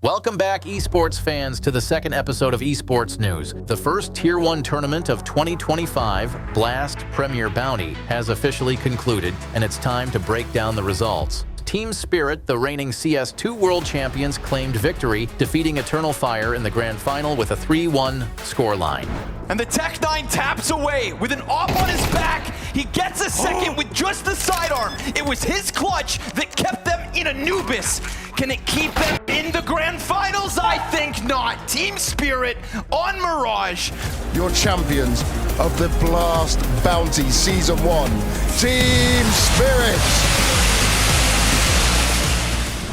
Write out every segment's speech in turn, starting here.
Welcome back, esports fans, to the second episode of Esports News. The first Tier 1 tournament of 2025, Blast Premier Bounty, has officially concluded, and it's time to break down the results. Team Spirit, the reigning CS2 World Champions, claimed victory, defeating Eternal Fire in the Grand Final with a 3-1 scoreline. And the Tech9 taps away with an op on his back. He gets a second with just the sidearm. It was his clutch that kept them in Anubis. Can it keep them in the Grand Finals? I think not. Team Spirit on Mirage. Your champions of the Blast Bounty Season 1, Team Spirit.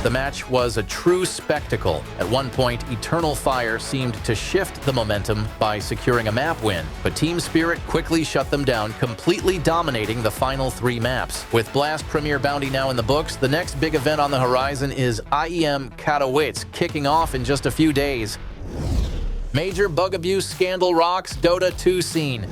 The match was a true spectacle. At one point, Eternal Fire seemed to shift the momentum by securing a map win, but Team Spirit quickly shut them down, completely dominating the final 3 maps. With Blast Premier Bounty now in the books, the next big event on the horizon is IEM Katowice, kicking off in just a few days. Major bug abuse scandal rocks Dota 2 scene.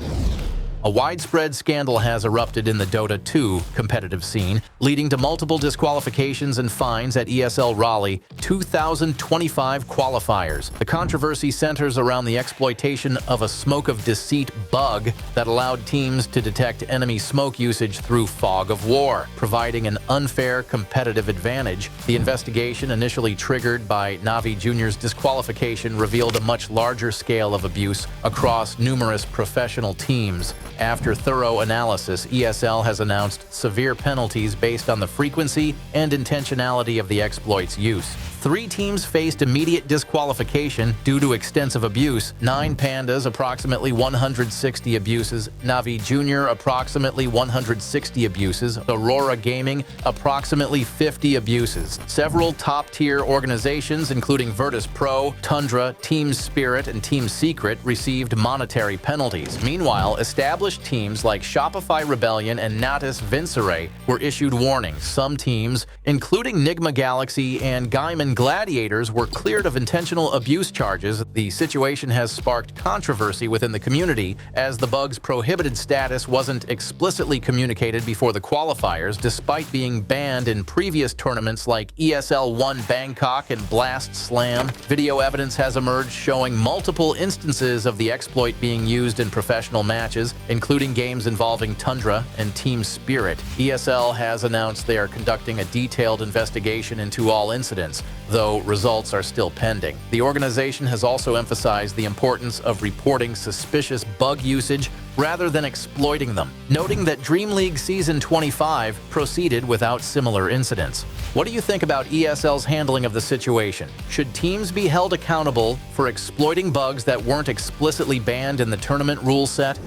A widespread scandal has erupted in the Dota 2 competitive scene, leading to multiple disqualifications and fines at ESL Raleigh 2025 qualifiers. The controversy centers around the exploitation of a smoke of deceit bug that allowed teams to detect enemy smoke usage through fog of war, providing an unfair competitive advantage. The investigation, initially triggered by Navi Jr.'s disqualification, revealed a much larger scale of abuse across numerous professional teams. After thorough analysis, ESL has announced severe penalties based on the frequency and intentionality of the exploit's use. 3 teams faced immediate disqualification due to extensive abuse. 9 Pandas, approximately 160 abuses. Navi Jr., approximately 160 abuses. Aurora Gaming, approximately 50 abuses. Several top-tier organizations, including Virtus Pro, Tundra, Team Spirit, and Team Secret, received monetary penalties. Meanwhile, established teams like Shopify Rebellion and Natus Vincere were issued warnings. Some teams, including Nigma Galaxy and Gaiman Gladiators, were cleared of intentional abuse charges. The situation has sparked controversy within the community, as the bug's prohibited status wasn't explicitly communicated before the qualifiers, despite being banned in previous tournaments like ESL 1 Bangkok and Blast Slam. Video evidence has emerged showing multiple instances of the exploit being used in professional matches, including games involving Tundra and Team Spirit. ESL has announced they are conducting a detailed investigation into all incidents, though results are still pending. The organization has also emphasized the importance of reporting suspicious bug usage rather than exploiting them, noting that Dream League Season 25 proceeded without similar incidents. What do you think about ESL's handling of the situation? Should teams be held accountable for exploiting bugs that weren't explicitly banned in the tournament rule set?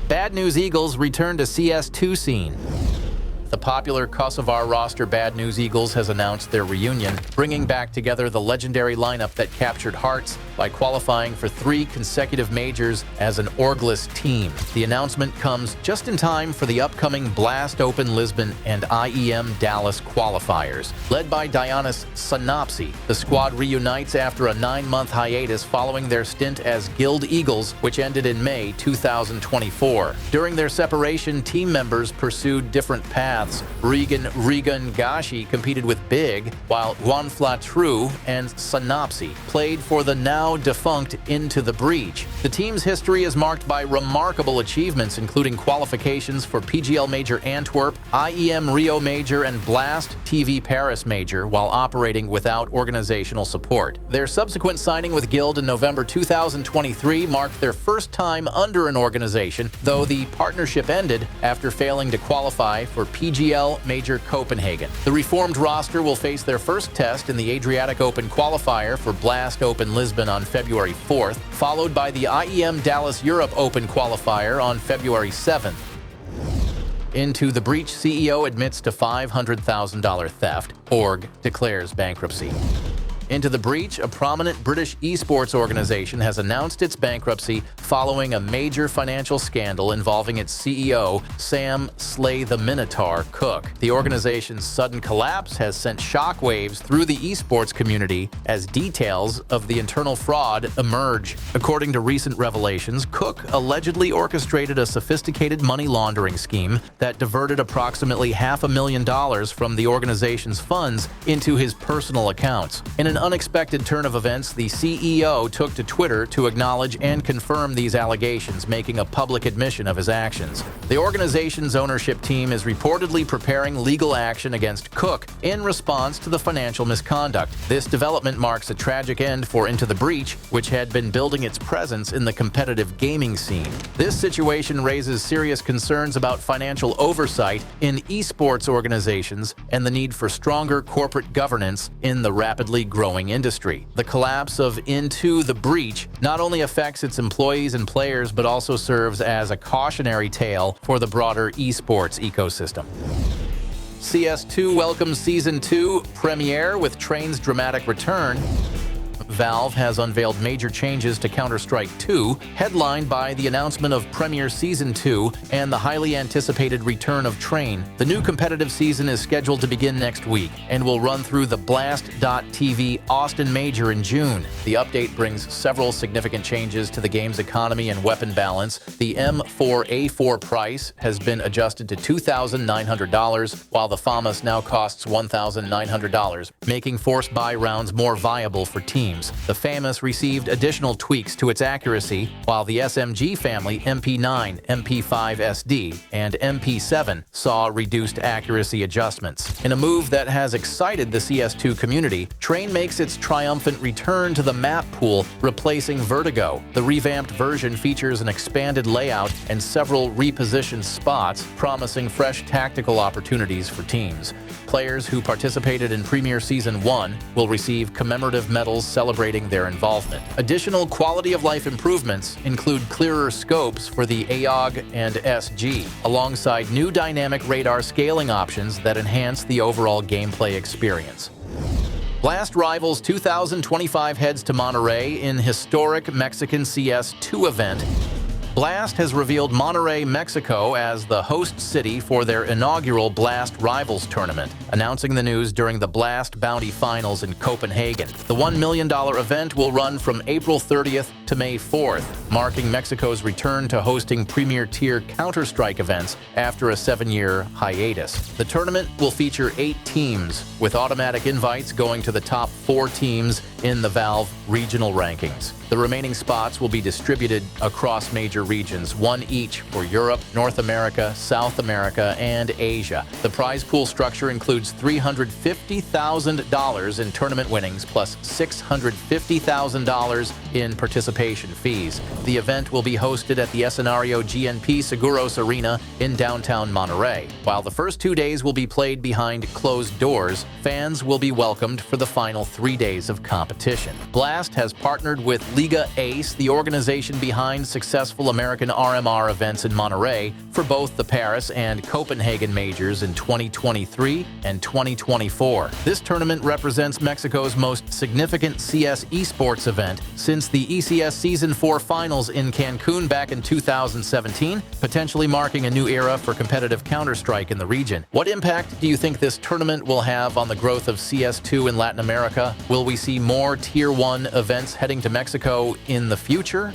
Bad News Eagles return to CS2 scene. The popular Kosovar roster Bad News Eagles has announced their reunion, bringing back together the legendary lineup that captured hearts by qualifying for 3 consecutive majors as an orgless team. The announcement comes just in time for the upcoming Blast Open Lisbon and IEM Dallas qualifiers. Led by Dionysus Synopsy, the squad reunites after a 9-month hiatus following their stint as Guild Eagles, which ended in May 2024. During their separation, team members pursued different paths. Regan Gashi competed with Big, while Juan Flatru and Synopsy played for the now-defunct Into the Breach. The team's history is marked by remarkable achievements, including qualifications for PGL Major Antwerp, IEM Rio Major, and Blast TV Paris Major, while operating without organizational support. Their subsequent signing with Guild in November 2023 marked their first time under an organization, though the partnership ended after failing to qualify for PGL Major Copenhagen. The reformed roster will face their first test in the Adriatic Open qualifier for Blast Open Lisbon on February 4th, followed by the IEM Dallas Europe Open qualifier on February 7th. Into the Breach CEO admits to $500,000 theft. Org declares bankruptcy. Into the Breach, a prominent British esports organization, has announced its bankruptcy following a major financial scandal involving its CEO, Sam "Slay the Minotaur" Cook. The organization's sudden collapse has sent shockwaves through the esports community as details of the internal fraud emerge. According to recent revelations, Cook allegedly orchestrated a sophisticated money laundering scheme that diverted approximately $500,000 from the organization's funds into his personal accounts. In an unexpected turn of events, the CEO took to Twitter to acknowledge and confirm these allegations, making a public admission of his actions. The organization's ownership team is reportedly preparing legal action against Cook in response to the financial misconduct. This development marks a tragic end for Into the Breach, which had been building its presence in the competitive gaming scene. This situation raises serious concerns about financial oversight in eSports organizations and the need for stronger corporate governance in the rapidly growing industry. The collapse of Into the Breach not only affects its employees and players, but also serves as a cautionary tale for the broader eSports ecosystem. CS2 welcomes Season 2 premiere with Train's dramatic return. Valve has unveiled major changes to Counter-Strike 2, headlined by the announcement of Premier Season 2 and the highly anticipated return of Train. The new competitive season is scheduled to begin next week and will run through the Blast.tv Austin Major in June. The update brings several significant changes to the game's economy and weapon balance. The M4A4 price has been adjusted to $2,900, while the FAMAS now costs $1,900, making force buy rounds more viable for teams. The FAMAS received additional tweaks to its accuracy, while the SMG family MP9, MP5SD, and MP7 saw reduced accuracy adjustments. In a move that has excited the CS2 community, Train makes its triumphant return to the map pool, replacing Vertigo. The revamped version features an expanded layout and several repositioned spots, promising fresh tactical opportunities for teams. Players who participated in Premier Season 1 will receive commemorative medals celebrating their involvement. Additional quality-of-life improvements include clearer scopes for the AOG and SG, alongside new dynamic radar scaling options that enhance the overall gameplay experience. Blast Rivals 2025 heads to Monterrey in historic Mexican CS2 event. Blast has revealed Monterrey, Mexico as the host city for their inaugural Blast Rivals tournament, announcing the news during the Blast Bounty Finals in Copenhagen. The $1 million event will run from April 30th to May 4th, marking Mexico's return to hosting premier-tier Counter-Strike events after a 7-year hiatus. The tournament will feature 8 teams, with automatic invites going to the top 4 teams in the Valve regional rankings. The remaining spots will be distributed across major regions, 1 each for Europe, North America, South America, and Asia. The prize pool structure includes $350,000 in tournament winnings plus $650,000 in participation fees. The event will be hosted at the Escenario GNP Seguros Arena in downtown Monterrey. While the first 2 days will be played behind closed doors, fans will be welcomed for the final 3 days of competition. Blast has partnered with Liga Ace, the organization behind successful American RMR events in Monterrey, for both the Paris and Copenhagen majors in 2023 and 2024. This tournament represents Mexico's most significant CS eSports event since the ECS Season 4 finals in Cancun back in 2017, potentially marking a new era for competitive Counter-Strike in the region. What impact do you think this tournament will have on the growth of CS2 in Latin America? Will we see more Tier 1 events heading to Mexico in the future?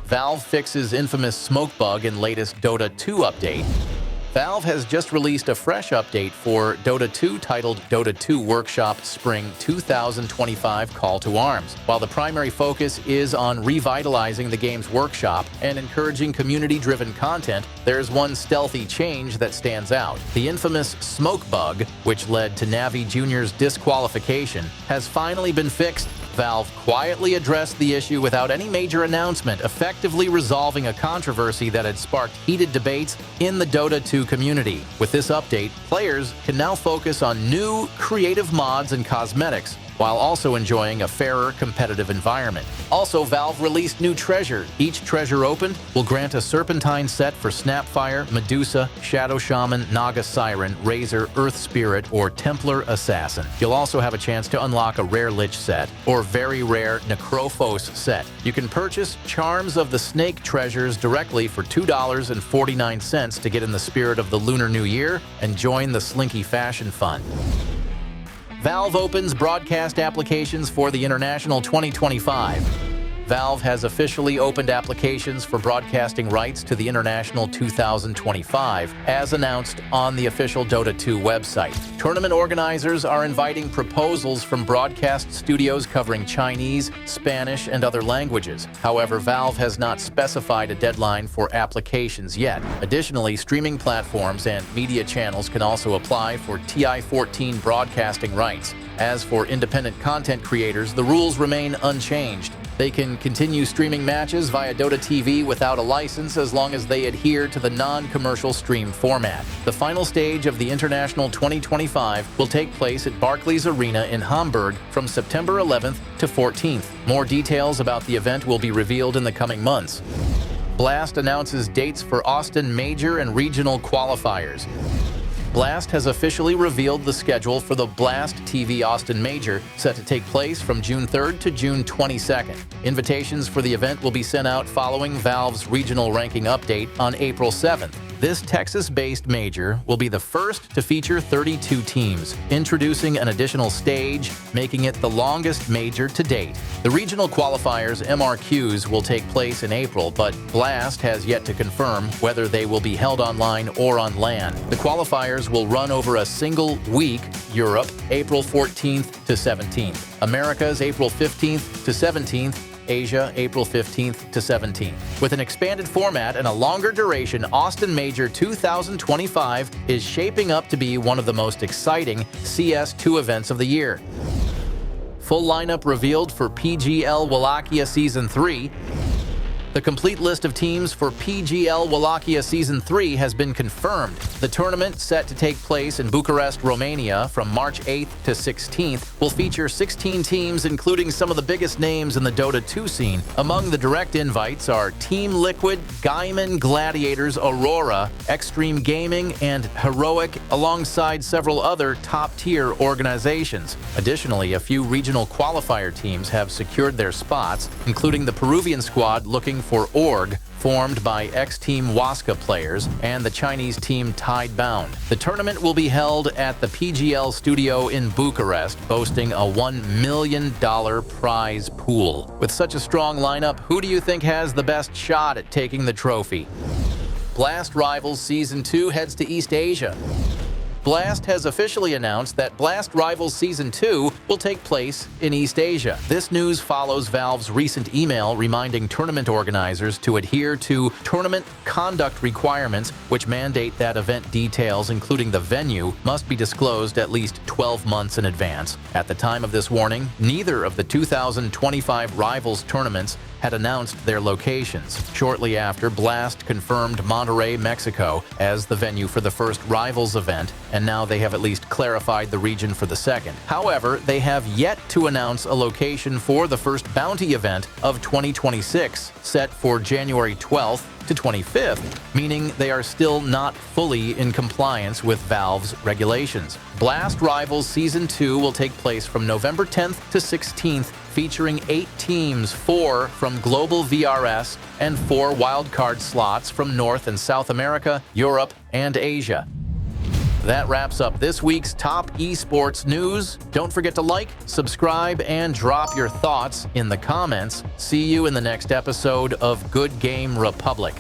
Valve fixes infamous smoke bug in latest Dota 2 update. Valve has just released a fresh update for Dota 2 titled Dota 2 Workshop Spring 2025 Call to Arms. While the primary focus is on revitalizing the game's workshop and encouraging community-driven content, there's one stealthy change that stands out. The infamous smoke bug, which led to Navi Jr.'s disqualification, has finally been fixed. Valve quietly addressed the issue without any major announcement, effectively resolving a controversy that had sparked heated debates in the Dota 2 community. With this update, players can now focus on new, creative mods and cosmetics, while also enjoying a fairer competitive environment. Also, Valve released new treasure. Each treasure opened will grant a Serpentine set for Snapfire, Medusa, Shadow Shaman, Naga Siren, Razor, Earth Spirit, or Templar Assassin. You'll also have a chance to unlock a rare Lich set, or very rare Necrophos set. You can purchase Charms of the Snake treasures directly for $2.49 to get in the spirit of the Lunar New Year and join the Slinky Fashion Fun. Valve opens broadcast applications for the International 2025. Valve has officially opened applications for broadcasting rights to the International 2025, as announced on the official Dota 2 website. Tournament organizers are inviting proposals from broadcast studios covering Chinese, Spanish, and other languages. However, Valve has not specified a deadline for applications yet. Additionally, streaming platforms and media channels can also apply for TI-14 broadcasting rights. As for independent content creators, the rules remain unchanged. They can continue streaming matches via Dota TV without a license as long as they adhere to the non-commercial stream format. The final stage of the International 2025 will take place at Barclays Arena in Hamburg from September 11th to 14th. More details about the event will be revealed in the coming months. Blast announces dates for Austin Major and regional qualifiers. Blast has officially revealed the schedule for the Blast TV Austin Major, set to take place from June 3rd to June 22nd. Invitations for the event will be sent out following Valve's regional ranking update on April 7th. This Texas-based major will be the first to feature 32 teams, introducing an additional stage, making it the longest major to date. The regional qualifiers MRQs will take place in April, but Blast has yet to confirm whether they will be held online or on LAN. The qualifiers will run over a single week: Europe, April 14th to 17th, Americas, April 15th to 17th, Asia, April 15th to 17th. With an expanded format and a longer duration, Austin Major 2025 is shaping up to be one of the most exciting CS2 events of the year. Full lineup revealed for PGL Wallachia Season 3. The complete list of teams for PGL Wallachia Season 3 has been confirmed. The tournament, set to take place in Bucharest, Romania from March 8th to 16th, will feature 16 teams including some of the biggest names in the Dota 2 scene. Among the direct invites are Team Liquid, Gaiman, Gladiators, Aurora, Extreme Gaming, and Heroic, alongside several other top-tier organizations. Additionally, a few regional qualifier teams have secured their spots, including the Peruvian squad looking for Org, formed by ex-Team Waska players, and the Chinese team Tidebound. The tournament will be held at the PGL studio in Bucharest, boasting a $1 million prize pool. With such a strong lineup, who do you think has the best shot at taking the trophy? Blast Rivals Season 2 heads to East Asia. Blast has officially announced that Blast Rivals Season 2 will take place in East Asia. This news follows Valve's recent email reminding tournament organizers to adhere to tournament conduct requirements, which mandate that event details, including the venue, must be disclosed at least 12 months in advance. At the time of this warning, neither of the 2025 Rivals tournaments had announced their locations. Shortly after, Blast confirmed Monterrey, Mexico as the venue for the first Rivals event, and now they have at least clarified the region for the second. However, they have yet to announce a location for the first Bounty event of 2026, set for January 12th to 25th, meaning they are still not fully in compliance with Valve's regulations. Blast Rivals Season 2 will take place from November 10th to 16th, featuring 8 teams, 4 from Global VRS and 4 wildcard slots from North and South America, Europe, and Asia. That wraps up this week's top esports news. Don't forget to like, subscribe, and drop your thoughts in the comments. See you in the next episode of Good Game Republic.